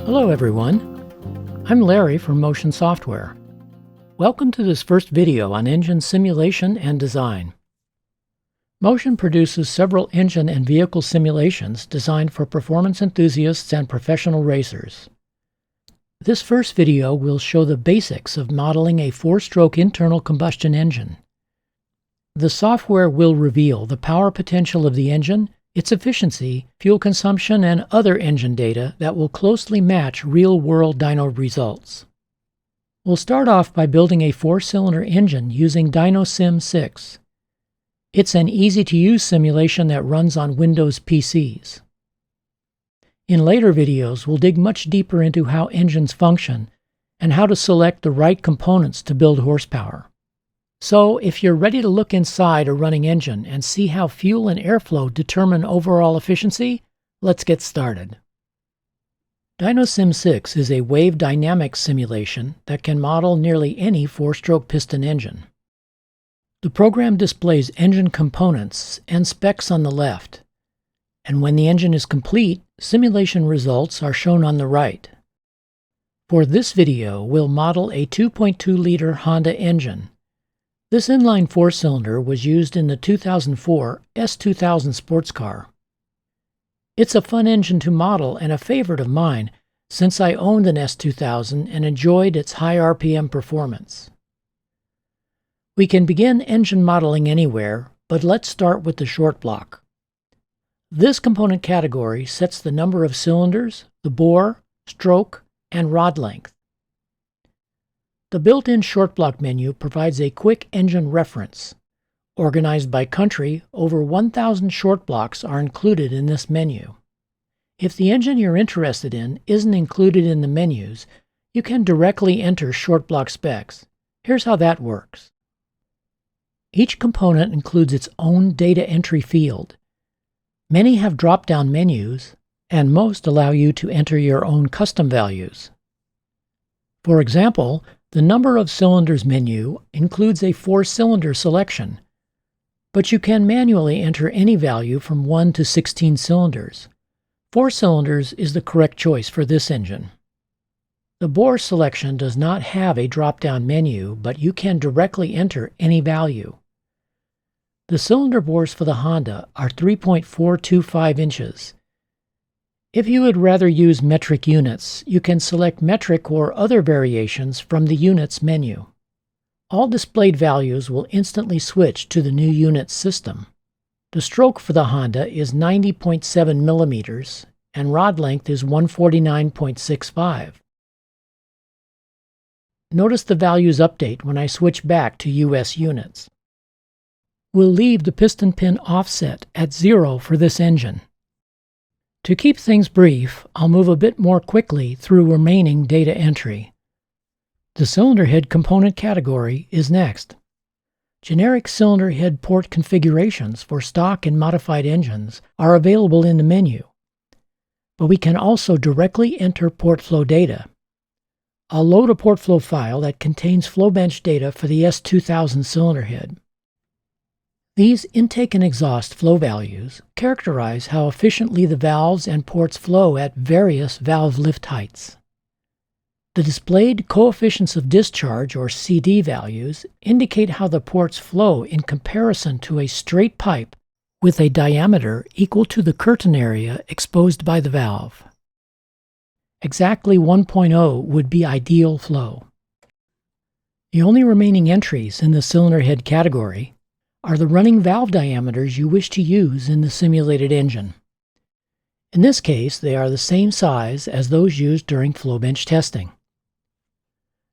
Hello everyone, I'm Larry from Motion Software. Welcome to this first video on engine simulation and design. Motion produces several engine and vehicle simulations designed for performance enthusiasts and professional racers. This first video will show the basics of modeling a 4-stroke internal combustion engine. The software will reveal the power potential of the engine, its efficiency, fuel consumption, and other engine data that will closely match real-world dyno results. We'll start off by building a 4-cylinder engine using Dyno Sim 6. It's an easy-to-use simulation that runs on Windows PCs. In later videos, we'll dig much deeper into how engines function and how to select the right components to build horsepower. So, if you're ready to look inside a running engine and see how fuel and airflow determine overall efficiency, let's get started. Dyno Sim 6 is a wave dynamics simulation that can model nearly any 4-stroke piston engine. The program displays engine components and specs on the left, and when the engine is complete, simulation results are shown on the right. For this video, we'll model a 2.2-liter Honda engine. This inline 4-cylinder was used in the 2004 S2000 sports car. It's a fun engine to model and a favorite of mine since I owned an S2000 and enjoyed its high RPM performance. We can begin engine modeling anywhere, but let's start with the short block. This component category sets the number of cylinders, the bore, stroke, and rod length. The built-in short block menu provides a quick engine reference. Organized by country, over 1,000 short blocks are included in this menu. If the engine you're interested in isn't included in the menus, you can directly enter short block specs. Here's how that works. Each component includes its own data entry field. Many have drop-down menus, and most allow you to enter your own custom values. For example, the number of cylinders menu includes a 4-cylinder selection, but you can manually enter any value from 1 to 16 cylinders. 4 cylinders is the correct choice for this engine. The bore selection does not have a drop-down menu, but you can directly enter any value. The cylinder bores for the Honda are 3.425 inches. If you would rather use metric units, you can select metric or other variations from the Units menu. All displayed values will instantly switch to the new units system. The stroke for the Honda is 90.7 millimeters, and rod length is 149.65. Notice the values update when I switch back to US units. We'll leave the piston pin offset at 0 for this engine. To keep things brief, I'll move a bit more quickly through remaining data entry. The cylinder head component category is next. Generic cylinder head port configurations for stock and modified engines are available in the menu, but we can also directly enter port flow data. I'll load a port flow file that contains flow bench data for the S2000 cylinder head. These intake and exhaust flow values characterize how efficiently the valves and ports flow at various valve lift heights. The displayed coefficients of discharge, or CD values, indicate how the ports flow in comparison to a straight pipe with a diameter equal to the curtain area exposed by the valve. Exactly 1.0 would be ideal flow. The only remaining entries in the cylinder head category are the running valve diameters you wish to use in the simulated engine. In this case, they are the same size as those used during flow bench testing.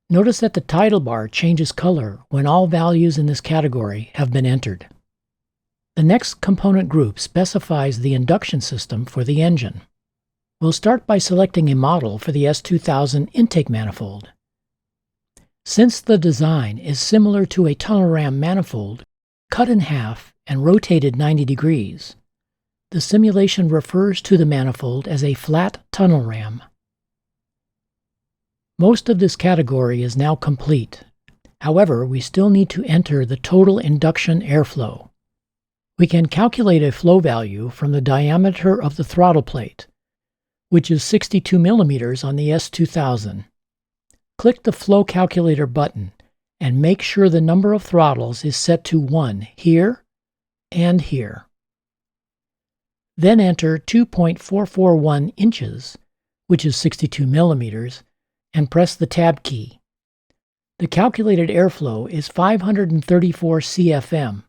Notice that the title bar changes color when all values in this category have been entered. The next component group specifies the induction system for the engine. We'll start by selecting a model for the S2000 intake manifold. Since the design is similar to a tunnel ram manifold, cut in half and rotated 90 degrees, the simulation refers to the manifold as a flat tunnel ram. Most of this category is now complete. However, we still need to enter the total induction airflow. We can calculate a flow value from the diameter of the throttle plate. which is 62 millimeters on the S2000. Click the Flow Calculator button and make sure the number of throttles is set to 1 here and here. Then enter 2.441 inches, which is 62 millimeters, and press the Tab key. The calculated airflow is 534 CFM.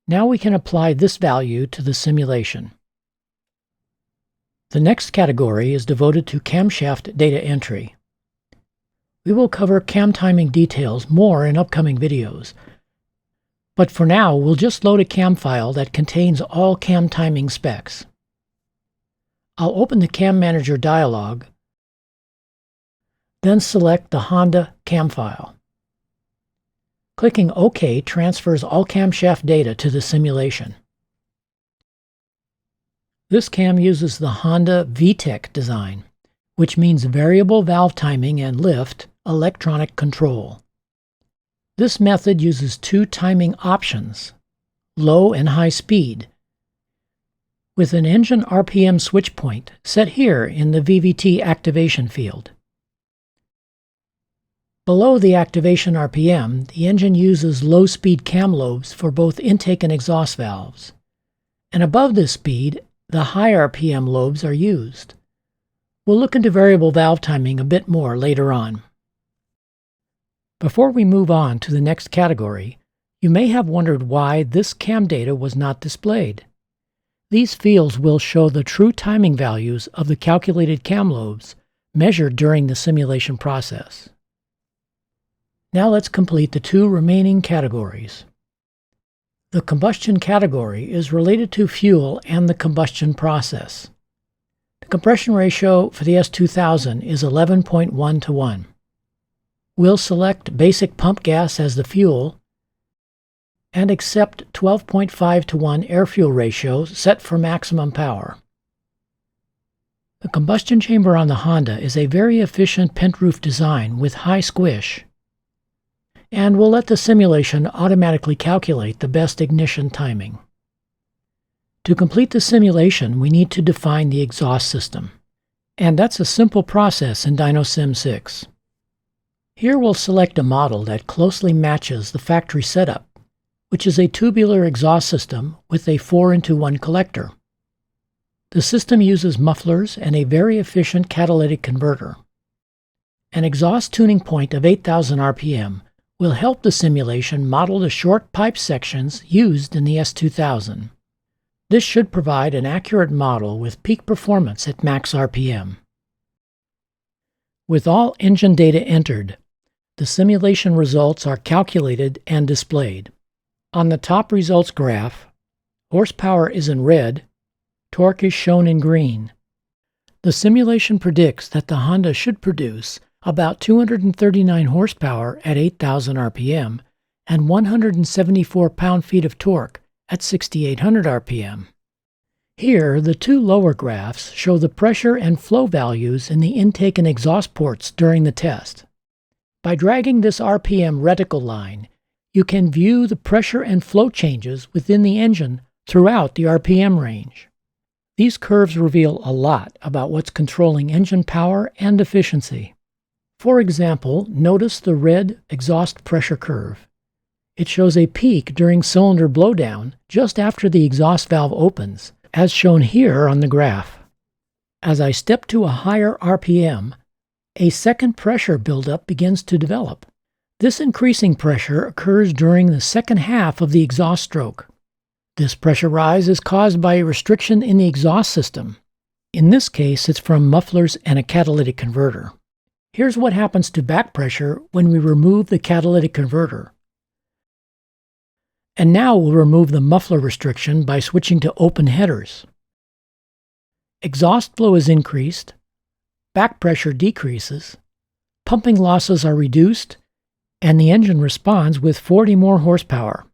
Now we can apply this value to the simulation. The next category is devoted to camshaft data entry. We will cover cam timing details more in upcoming videos, but for now we'll just load a cam file that contains all cam timing specs. I'll open the Cam Manager dialog, then select the Honda cam file. Clicking OK transfers all camshaft data to the simulation. This cam uses the Honda VTEC design, which means variable valve timing and lift electronic control. This method uses two timing options, low and high speed, with an engine RPM switch point set here in the VVT activation field. Below the activation RPM, the engine uses low-speed cam lobes for both intake and exhaust valves. And above this speed, the high RPM lobes are used. We'll look into variable valve timing a bit more later on. Before we move on to the next category, you may have wondered why this cam data was not displayed. These fields will show the true timing values of the calculated cam lobes measured during the simulation process. Now let's complete the two remaining categories. The combustion category is related to fuel and the combustion process. The compression ratio for the S2000 is 11.1 to 1. We'll select basic pump gas as the fuel and accept 12.5 to 1 air-fuel ratio set for maximum power. The combustion chamber on the Honda is a very efficient pent roof design with high squish, and we'll let the simulation automatically calculate the best ignition timing. To complete the simulation, we need to define the exhaust system, and that's a simple process in Dyno Sim 6. Here we'll select a model that closely matches the factory setup, which is a tubular exhaust system with a 4-into-1 collector. The system uses mufflers and a very efficient catalytic converter. An exhaust tuning point of 8,000 RPM will help the simulation model the short pipe sections used in the S2000. This should provide an accurate model with peak performance at max RPM. With all engine data entered, the simulation results are calculated and displayed. On the top results graph, horsepower is in red, torque is shown in green. The simulation predicts that the Honda should produce about 239 horsepower at 8,000 RPM and 174 pound-feet of torque at 6,800 RPM. Here, the two lower graphs show the pressure and flow values in the intake and exhaust ports during the test. By dragging this RPM reticle line, you can view the pressure and flow changes within the engine throughout the RPM range. These curves reveal a lot about what's controlling engine power and efficiency. For example, notice the red exhaust pressure curve. It shows a peak during cylinder blowdown just after the exhaust valve opens, as shown here on the graph. As I step to a higher RPM, a second pressure buildup begins to develop. This increasing pressure occurs during the second half of the exhaust stroke. This pressure rise is caused by a restriction in the exhaust system. In this case, it's from mufflers and a catalytic converter. Here's what happens to back pressure when we remove the catalytic converter. And now we'll remove the muffler restriction by switching to open headers. Exhaust flow is increased, back pressure decreases, pumping losses are reduced, and the engine responds with 40 more horsepower.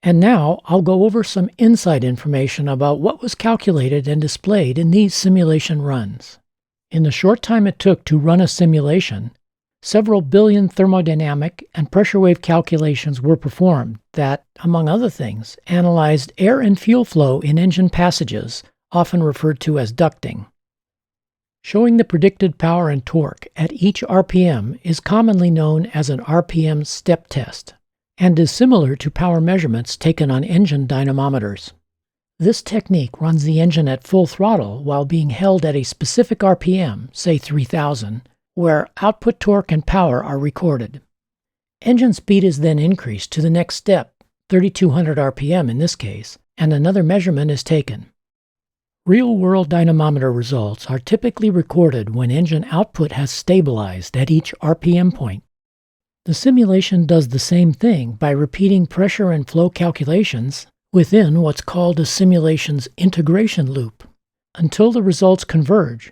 And now I'll go over some inside information about what was calculated and displayed in these simulation runs. In the short time it took to run a simulation, several billion thermodynamic and pressure wave calculations were performed that, among other things, analyzed air and fuel flow in engine passages, often referred to as ducting. Showing the predicted power and torque at each RPM is commonly known as an RPM step test, and is similar to power measurements taken on engine dynamometers. This technique runs the engine at full throttle while being held at a specific RPM, say 3000, where output torque and power are recorded. Engine speed is then increased to the next step, 3200 RPM in this case, and another measurement is taken. Real-world dynamometer results are typically recorded when engine output has stabilized at each RPM point. The simulation does the same thing by repeating pressure and flow calculations within what's called a simulation's integration loop, until the results converge,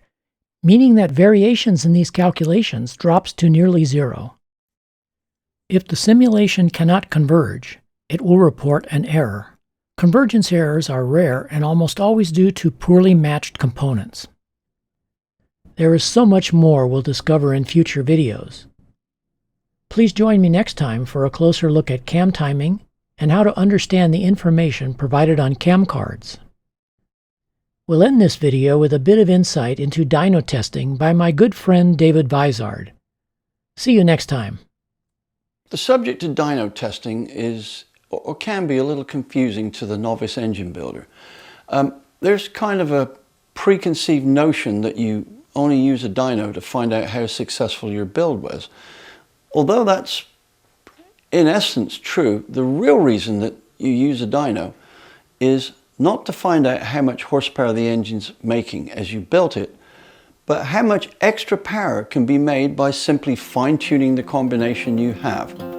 meaning that variations in these calculations drops to nearly zero. If the simulation cannot converge, it will report an error. Convergence errors are rare and almost always due to poorly matched components. There is so much more we'll discover in future videos. Please join me next time for a closer look at cam timing and how to understand the information provided on cam cards. We'll end this video with a bit of insight into dyno testing by my good friend David Vizard. See you next time. The subject of dyno testing is, or can be, a little confusing to the novice engine builder. There's kind of a preconceived notion that you only use a dyno to find out how successful your build was. Although that's in essence true, the real reason that you use a dyno is not to find out how much horsepower the engine's making as you built it, but how much extra power can be made by simply fine-tuning the combination you have.